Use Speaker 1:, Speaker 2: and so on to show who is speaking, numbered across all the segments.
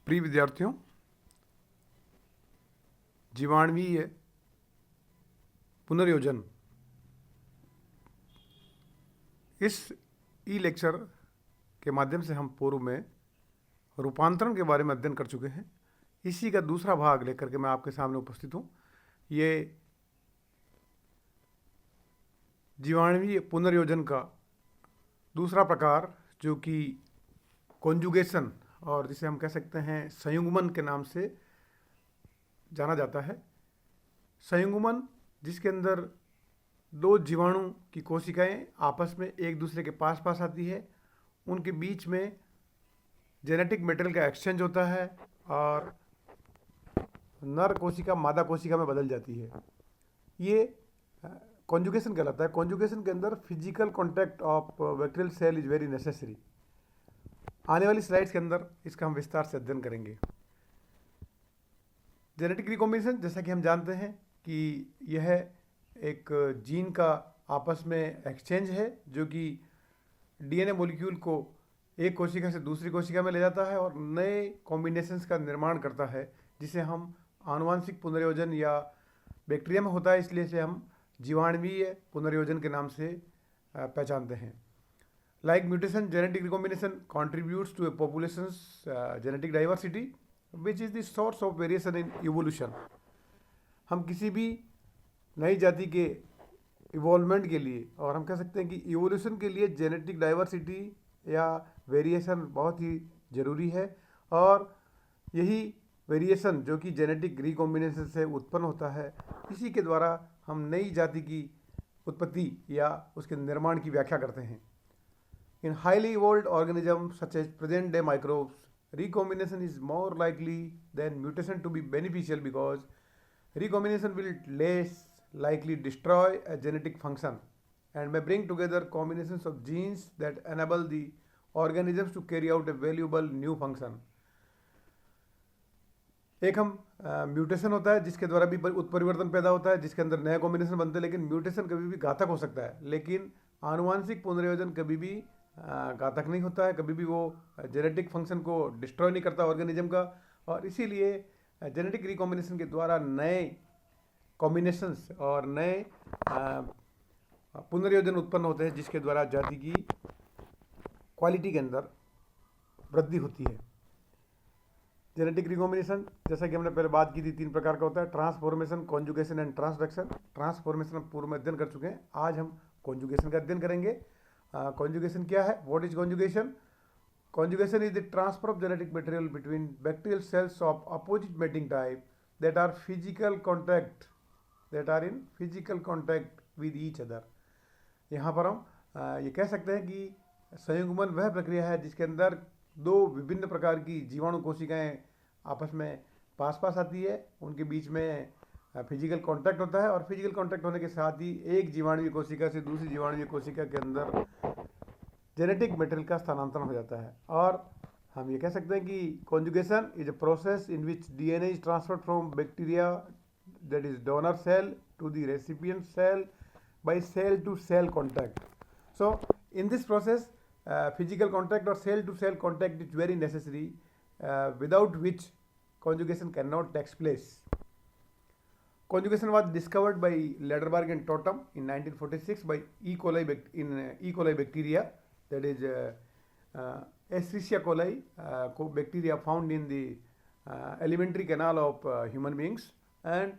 Speaker 1: प्रिय विद्यार्थियों, जीवाणुवीय पुनर्योजन इस ई लेक्चर के माध्यम से हम पूर्व में रूपांतरण के बारे में अध्ययन कर चुके हैं। इसी का दूसरा भाग लेकर के मैं आपके सामने उपस्थित हूँ। ये जीवाणुवीय पुनर्योजन का दूसरा प्रकार, जो कि कॉन्जुगेशन और जिसे हम कह सकते हैं संयुग्मन के नाम से जाना जाता है। संयुग्मन जिसके अंदर दो जीवाणु की कोशिकाएं आपस में एक दूसरे के पास पास आती है, उनके बीच में जेनेटिक मटेरियल का एक्सचेंज होता है और नर कोशिका मादा कोशिका में बदल जाती है। ये कॉन्जुगेशन कहलाता है। कॉन्जुगेशन के अंदर physical contact of bacterial cell is very necessary. आने वाली स्लाइड्स के अंदर इसका हम विस्तार से अध्ययन करेंगे। जेनेटिक रिकॉम्बिनेशन, जैसा कि हम जानते हैं कि यह एक जीन का आपस में एक्सचेंज है, जो कि डीएनए मॉलिक्यूल को एक कोशिका से दूसरी कोशिका में ले जाता है और नए कॉम्बिनेशंस का निर्माण करता है, जिसे हम आनुवांशिक पुनर्योजन या बैक्टीरिया में होता है, इसलिए इसे हम जीवाणुवीय पुनर्योजन के नाम से पहचानते हैं। Like mutation, genetic recombination contributes to a population's genetic diversity, which is the source of variation in evolution. हम किसी भी नई जाति के इवॉल्वमेंट के लिए, और हम कह सकते हैं कि इवोल्यूशन के लिए जेनेटिक डाइवर्सिटी या वेरिएशन बहुत ही ज़रूरी है। और यही वेरिएशन जो कि जेनेटिक रिकॉम्बिनेशन से उत्पन्न होता है, इसी के द्वारा हम नई जाति की उत्पत्ति या उसके निर्माण की व्याख्या करते हैं। In highly evolved organisms such as present day microbes, recombination is more likely than mutation to be beneficial, because recombination will less likely destroy a genetic function and may bring together combinations of genes that enable the organisms to carry out a valuable new function. एक हम mutation होता है जिसके द्वारा भी उत्परिवर्तन पैदा होता है, जिसके अंदर नया कॉम्बिनेशन बनते हैं, लेकिन म्यूटेशन कभी भी घातक हो सकता है। लेकिन आनुवांशिक पुनर्योजन कभी भी घातक नहीं होता है, कभी भी वो जेनेटिक फंक्शन को डिस्ट्रॉय नहीं करता ऑर्गेनिज्म का। और इसीलिए जेनेटिक रिकॉम्बिनेशन के द्वारा नए कॉम्बिनेशंस और नए पुनर्योजन उत्पन्न होते हैं, जिसके द्वारा जाति की क्वालिटी के अंदर वृद्धि होती है। जेनेटिक रिकॉम्बिनेशन, जैसा कि हमने पहले बात की थी, 3 प्रकार का होता है: transformation, conjugation and transduction. Transformation हम पूर्व में अध्ययन कर चुके हैं, आज हम कॉन्जुगेशन का अध्ययन करेंगे। Conjugation क्या है? What is conjugation? Conjugation is the transfer of genetic material between bacterial cells of opposite mating type that are in physical contact with each other. यहाँ पर हम ये कह सकते हैं कि संयुग्मन वह प्रक्रिया है जिसके अंदर दो विभिन्न प्रकार की जीवाणु कोशिकाएं आपस में पास पास आती है, उनके बीच में फिजिकल कांटेक्ट होता है और फिजिकल कांटेक्ट होने के साथ ही एक जीवाणुवीय कोशिका से दूसरी जीवाणुवीय कोशिका के अंदर जेनेटिक मटेरियल का स्थानांतरण हो जाता है। और हम ये कह सकते हैं कि conjugation is a process in which DNA is transferred from bacteria, that is donor cell, to the recipient cell by cell to cell contact. So in this process physical contact और cell to cell contact is very necessary, without which conjugation cannot take place. Conjugation was discovered by Lederberg and Totem in 1946 by E. coli bacteria, that is Escherichia coli bacteria found in the alimentary canal of human beings, and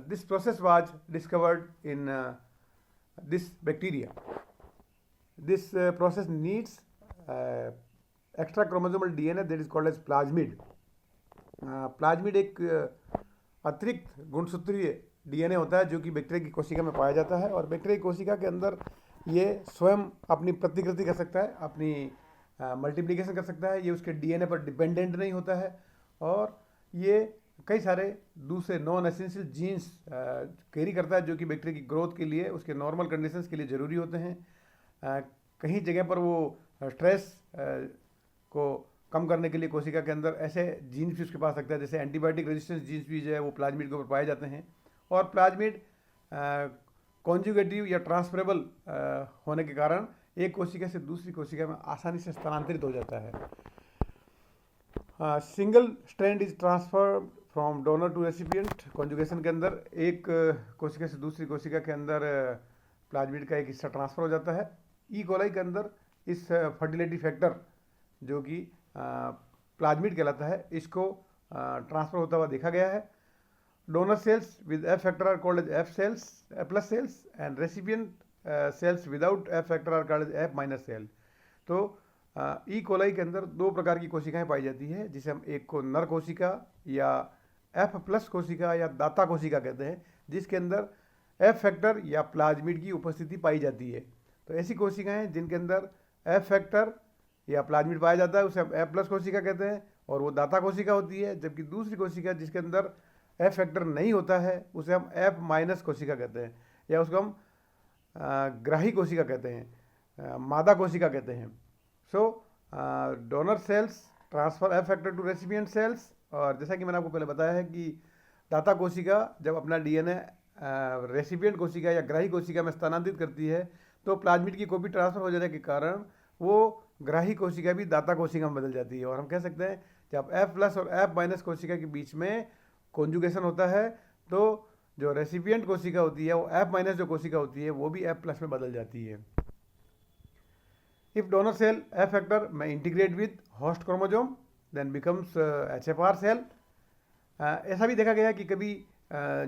Speaker 1: this process was discovered in this bacteria. This process needs extra chromosomal DNA that is called as plasmid. Plasmid एक अतिरिक्त गुणसूत्रीय DNA होता है जो कि bacteria की कोशिका में पाया जाता है, और बैक्टीरिया की कोशिका के अंदर ये स्वयं अपनी प्रतिकृति कर सकता है, अपनी मल्टीप्लिकेशन कर सकता है। ये उसके डीएनए पर डिपेंडेंट नहीं होता है, और ये कई सारे दूसरे नॉन एसेंशियल जीन्स कैरी करता है जो कि बैक्टीरिया की ग्रोथ के लिए, उसके नॉर्मल कंडीशंस के लिए ज़रूरी होते हैं। कहीं जगह पर वो स्ट्रेस को कम करने के लिए कोशिका के अंदर ऐसे जीन्स भी उसके पास सकता है, जैसे एंटीबायोटिक रेजिस्टेंस जीन्स भी जो है वो प्लाज्मिड के ऊपर पाए जाते हैं। और प्लाज्मिड कॉन्जुगेटिव या ट्रांसफरेबल होने के कारण एक कोशिका से दूसरी कोशिका में आसानी से स्थानांतरित हो जाता है। Single strand is transfer from donor to recipient. Conjugation के अंदर एक कोशिका से दूसरी कोशिका के अंदर प्लाज्मिड का एक हिस्सा ट्रांसफर हो जाता है। ई कोलाई के अंदर इस फर्टिलिटी फैक्टर जो कि प्लाज्मिड कहलाता है, इसको ट्रांसफर होता हुआ देखा गया है। Donor cells with F factor are called as F cells, F plus cells, and recipient cells without F factor are called as F minus cell. तो ई कोलाई के अंदर दो प्रकार की कोशिकाएं पाई जाती है, जिसे हम एक को नर कोशिका या एफ प्लस कोशिका या दाता कोशिका कहते हैं, जिसके अंदर एफ फैक्टर या प्लाज्मिड की उपस्थिति पाई जाती है। तो ऐसी कोशिकाएं जिनके अंदर एफ फैक्टर या प्लाज्मिड पाया जाता है उसे हम एफ प्लस कोशिका कहते हैं, और वो दाता कोशिका होती है। जबकि दूसरी कोशिका जिसके अंदर एफ फैक्टर नहीं होता है उसे हम एफ माइनस कोशिका कहते हैं, या उसको हम ग्राही कोशिका कहते हैं, मादा कोशिका कहते हैं। So donor cells transfer F factor to recipient cells, और जैसा कि मैंने आपको पहले बताया है कि दाता कोशिका जब अपना डीएनए रेसिपिएंट कोशिका या ग्राही कोशिका में स्थानांतरित करती है तो प्लाज्मिड की कॉपी ट्रांसफर हो जाने के कारण वो ग्राही कोशिका भी दाता कोशिका में बदल जाती है। और हम कह सकते हैं जब एफ प्लस और एफ माइनस कोशिका के बीच में कॉन्जुगेशन होता है तो जो रेसिपिएंट कोशिका होती है वो एफ माइनस जो कोशिका होती है वो भी एफ प्लस में बदल जाती है। If donor cell F factor में integrate with host chromosome then becomes HFR cell. ऐसा भी देखा गया कि कभी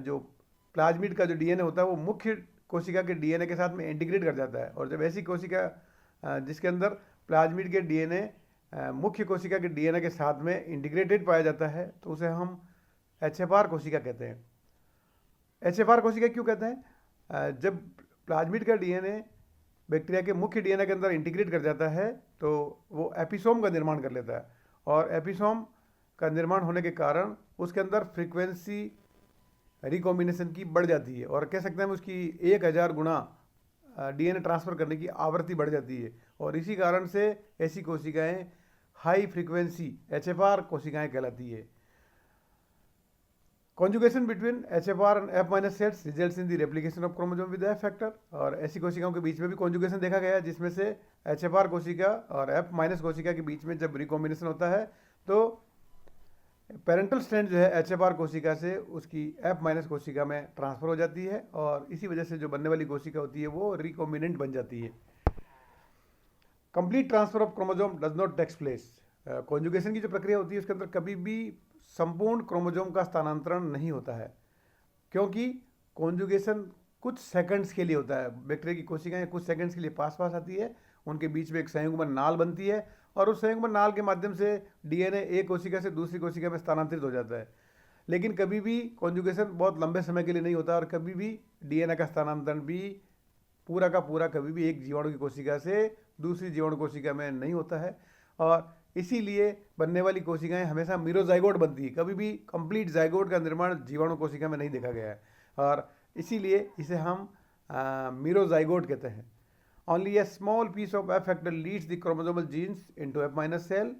Speaker 1: जो प्लाज्मिड का जो डीएनए होता है वो मुख्य कोशिका के डीएनए के साथ में इंटीग्रेट कर जाता है, और जब ऐसी कोशिका जिसके अंदर प्लाज्मिड के डीएनए मुख्य कोशिका के डीएनए के साथ में इंटीग्रेटेड पाया जाता है तो उसे हम HFR कोशिका कहते हैं। HFR कोशिका क्यों कहते हैं? जब प्लाज्मिड का डीएनए बैक्टीरिया के मुख्य डीएनए के अंदर इंटीग्रेट कर जाता है तो वो एपिसोम का निर्माण कर लेता है, और एपिसोम का निर्माण होने के कारण उसके अंदर फ्रीक्वेंसी रिकॉम्बिनेशन की बढ़ जाती है, और कह सकते हैं उसकी 1000 गुना डीएनए ट्रांसफ़र करने की आवृत्ति बढ़ जाती है, और इसी कारण से ऐसी कोशिकाएं हाई फ्रीक्वेंसी HFR कोशिकाएं कहलाती है। Conjugation between HFR and F minus cells results in the replication of chromosome with F factor, और ऐसी कोशिकाओं के बीच में भी कॉन्जुगेशन देखा गया है जिसमें से HFR कोशिका और F माइनस कोशिका के बीच में जब रिकॉम्बिनेशन होता है तो पेरेंटल स्ट्रैंड जो है HFR कोशिका से उसकी F माइनस कोशिका में ट्रांसफर हो जाती है, और इसी वजह से जो बनने वाली कोशिका होती है वो रिकॉम्बिनेंट बन जाती है। Complete transfer of chromosome does not takes place. Conjugation की जो प्रक्रिया होती है उसके अंदर कभी भी संपूर्ण क्रोमोजोम का स्थानांतरण नहीं होता है, क्योंकि कॉन्जुगेशन कुछ सेकंड्स के लिए होता है। बैक्टीरिया की कोशिकाएं कुछ सेकंड्स के लिए पास पास आती है, उनके बीच में एक संयुग्मन नाल बनती है, और उस संयुग्मन नाल के माध्यम से डीएनए एक कोशिका से दूसरी कोशिका में स्थानांतरित हो जाता है। लेकिन कभी भी कॉन्जुगेशन बहुत लंबे समय के लिए नहीं होता, और कभी भी डीएनए का स्थानांतरण भी पूरा का पूरा कभी भी एक जीवाणु की कोशिका से दूसरी जीवाणु कोशिका में नहीं होता है, और इसीलिए बनने वाली कोशिकाएं हमेशा मीरोजाइगोट बनती है। कभी भी कंप्लीट जाइगोट का निर्माण जीवाणु कोशिका में नहीं देखा गया है, और इसीलिए इसे हम मीरोजाइगोट कहते हैं। Only a small piece of F factor leads the chromosomal genes into F minus cell.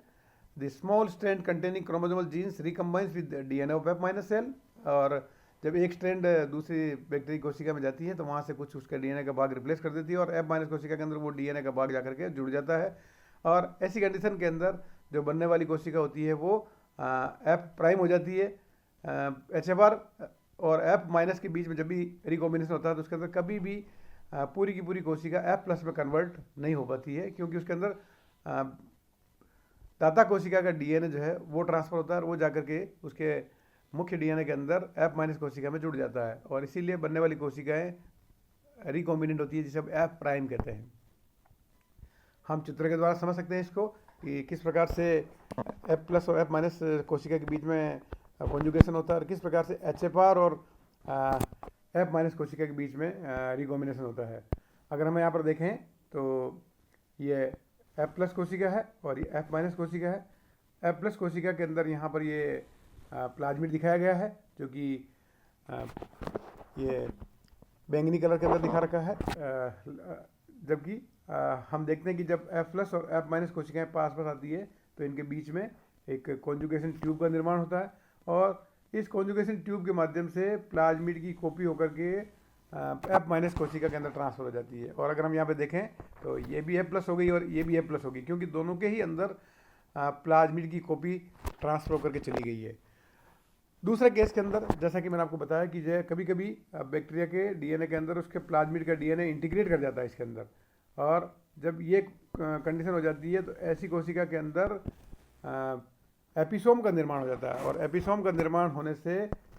Speaker 1: The small strand containing chromosomal genes recombines with DNA of F minus cell. और जब एक स्ट्रैंड दूसरी बैक्टीरिया कोशिका में जाती है तो वहाँ से कुछ उसका डीएनए का भाग रिप्लेस कर देती है, और एफ माइनस कोशिका के अंदर वो डीएनए का भाग जाकर के जुड़ जाता है। और ऐसी कंडीशन के अंदर जो बनने वाली कोशिका होती है वो एफ प्राइम हो जाती है। HFR और एफ माइनस के बीच में जब भी रिकॉम्बिनेशन होता है तो उसके अंदर कभी भी पूरी की पूरी कोशिका एफ प्लस में कन्वर्ट नहीं हो पाती है, क्योंकि उसके अंदर दाता कोशिका का डीएनए जो है वो ट्रांसफर होता है, और वो जाकर के उसके मुख्य डीएनए के अंदर एफ माइनस कोशिका में जुड़ जाता है, और इसीलिए बनने वाली कोशिकाएँ रिकॉम्बिनेंट होती है जिसे हम एफ प्राइम कहते हैं। हम चित्र के द्वारा समझ सकते हैं इसको कि किस प्रकार से एफ प्लस और एफ माइनस कोशिका के बीच में कॉन्जुगेशन होता है, और किस प्रकार से HFR और एफ माइनस कोशिका के बीच में रिकॉम्बिनेशन होता है। अगर हम यहाँ पर देखें तो ये एफ प्लस कोशिका है और ये एफ माइनस कोशिका है। एफ प्लस कोशिका के अंदर यहाँ पर ये प्लाज्मिड दिखाया गया है, जो कि ये बैंगनी कलर के अंदर दिखा रखा है, जबकि हम देखते हैं कि जब एफ प्लस और एफ माइनस कोशिकाएं पास पास आती है तो इनके बीच में एक कॉन्जुगेशन ट्यूब का निर्माण होता है, और इस कॉन्जुगेशन ट्यूब के माध्यम से प्लाज्मिड की कॉपी होकर के एफ माइनस कोशिका के अंदर ट्रांसफर हो जाती है। और अगर हम यहाँ पे देखें तो ये भी एफ प्लस हो गई और ये भी एफ प्लस हो गई, क्योंकि दोनों के ही अंदर प्लाज्मिड की कॉपी ट्रांसफर होकर के चली गई है। दूसरे केस के अंदर जैसा कि मैंने आपको बताया कि जो कभी कभी बैक्टीरिया के डीएनए के अंदर उसके प्लाज्मिड का डीएनए इंटीग्रेट कर जाता है इसके अंदर, और जब ये कंडीशन हो जाती है तो ऐसी कोशिका के अंदर एपिसोम का निर्माण हो जाता है, और एपिसोम का निर्माण होने से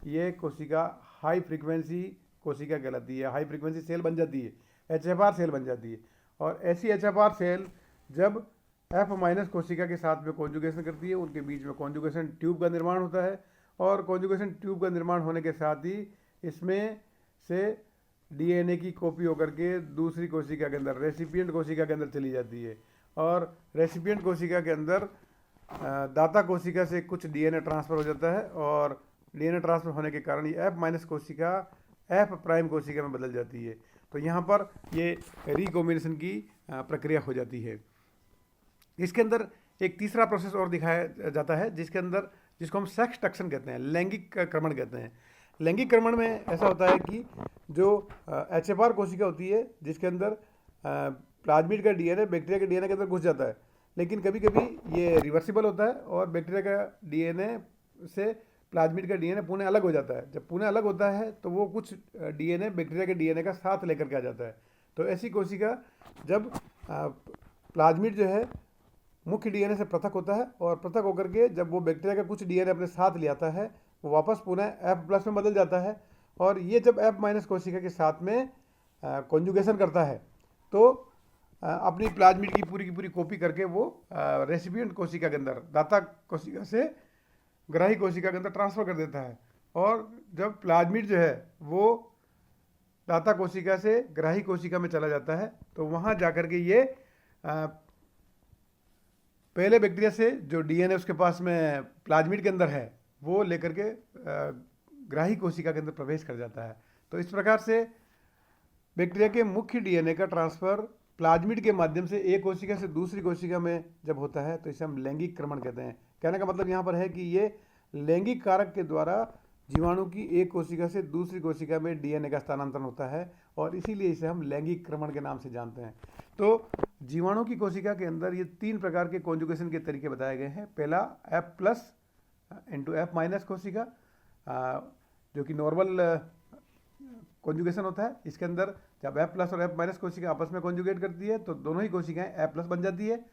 Speaker 1: ये कोशिका हाई फ्रीक्वेंसी कोशिका कहलाती है, हाई फ्रीक्वेंसी सेल बन जाती है, एचएफआर सेल बन जाती है। और ऐसी एचएफआर सेल जब F माइनस कोशिका के साथ में कॉन्जुगेशन करती है, उनके बीच में कॉन्जुगेशन ट्यूब का निर्माण होता है, और कॉन्जुगेशन ट्यूब का निर्माण होने के साथ ही इसमें से डीएनए की कॉपी होकर के दूसरी कोशिका के अंदर, रेसिपिएंट कोशिका के अंदर चली जाती है, और रेसिपिएंट कोशिका के अंदर दाता कोशिका से कुछ डीएनए ट्रांसफ़र हो जाता है, और डीएनए ट्रांसफ़र होने के कारण ये F माइनस कोशिका F प्राइम कोशिका में बदल जाती है। तो यहाँ पर ये रिकॉम्बिनेशन की प्रक्रिया हो जाती है। इसके अंदर एक तीसरा प्रोसेस और दिखाया जाता है जिसको हम सेक्स टक्शन कहते हैं, लैंगिक क्रमण कहते हैं। लैंगिक क्रमण में ऐसा होता है कि जो एचएफआर कोशिका होती है जिसके अंदर प्लाज्मिड का डीएनए बैक्टीरिया के डीएनए के अंदर घुस जाता है, लेकिन कभी कभी ये रिवर्सिबल होता है और बैक्टीरिया का डीएनए से प्लाज्मिड का डीएनए पुनः अलग हो जाता है। जब पुनः अलग होता है तो वो कुछ डीएनए बैक्टीरिया के डीएनए का साथ लेकर के आ जाता है। तो ऐसी कोशिका जब प्लाज्मिड जो है मुख्य डीएनए से पृथक होता है, और पृथक होकर के जब वो बैक्टीरिया का कुछ डीएनए अपने साथ ले आता है, वो वापस पुनः F प्लस में बदल जाता है, और ये जब F माइनस कोशिका के साथ में कॉन्जुगेशन करता है तो अपनी प्लाज्मिड की पूरी कॉपी करके वो रेसिपिएंट कोशिका के अंदर, दाता कोशिका से ग्राही कोशिका के अंदर ट्रांसफ़र कर देता है। और जब प्लाज्मिड जो है वो दाता कोशिका से ग्राही कोशिका में चला जाता है तो वहाँ जाकर के ये पहले बैक्टीरिया से जो डीएनए उसके पास में प्लाज्मिड के अंदर है वो लेकर के ग्राही कोशिका के अंदर प्रवेश कर जाता है। तो इस प्रकार से बैक्टीरिया के मुख्य डीएनए का ट्रांसफ़र प्लाज्मिड के माध्यम से एक कोशिका से दूसरी कोशिका में जब होता है तो इसे हम लैंगिक क्रमण कहते हैं। कहने का मतलब यहाँ पर है कि ये लैंगिक कारक के द्वारा जीवाणु की एक कोशिका से दूसरी कोशिका में डीएनए का स्थानांतरण होता है, और इसीलिए इसे हम लैंगिक क्रमण के नाम से जानते हैं। तो जीवाणु की कोशिका के अंदर ये 3 प्रकार के कॉन्जुगेशन के तरीके बताए गए हैं। पहला F plus into F minus कोशिका, जो कि नॉर्मल कॉन्जुगेशन होता है। इसके अंदर जब F प्लस और F माइनस कोशिका आपस में कॉन्जुगेट करती है तो दोनों ही कोशिकाएं F प्लस बन जाती है।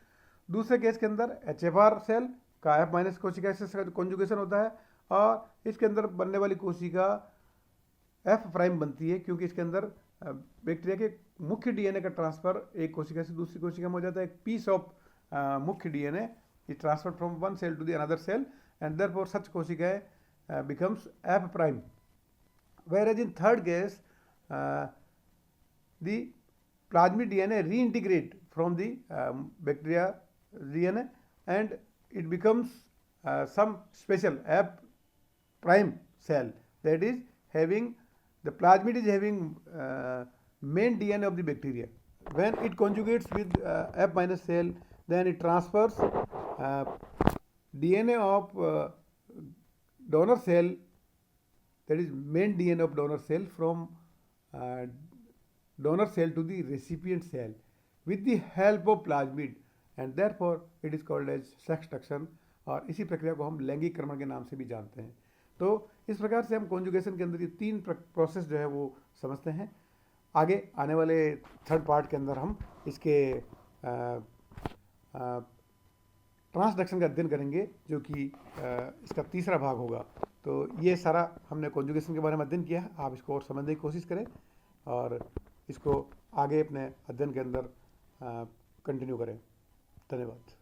Speaker 1: दूसरे केस के अंदर HFR सेल का F माइनस कोशिका से कॉन्जुगेशन होता है, और इसके अंदर बनने वाली कोशिका F प्राइम बनती है, क्योंकि इसके अंदर बैक्टीरिया के मुख्य डीएनए का ट्रांसफ़र एक कोशिका से दूसरी कोशिका में हो जाता है। एक पीस ऑफ मुख्य DNA is transferred from one cell to the another cell, and therefore such कोशिका becomes F prime. Whereas in third case, the plasmid DNA reintegrate from the bacteria DNA, and it becomes some special F prime cell, that is having the plasmid is having main DNA of the bacteria. When it conjugates with F minus cell, then it transfers DNA of donor cell, that is main DNA of donor cell, from donor cell to the recipient cell with the help of plasmid, and therefore it is called as sextuction, और इसी प्रक्रिया को हम लैंगिक क्रमण के नाम से भी जानते हैं। तो इस प्रकार से हम कॉन्जुगेशन के अंदर ये 3 प्रोसेस जो है वो समझते हैं। आगे आने वाले थर्ड पार्ट के अंदर हम इसके ट्रांसडक्शन का अध्ययन करेंगे, जो कि इसका तीसरा भाग होगा। तो ये सारा हमने कॉन्जुगेशन के बारे में अध्ययन किया है। आप इसको और समझने की कोशिश करें और इसको आगे अपने अध्ययन के अंदर कंटिन्यू करें। धन्यवाद।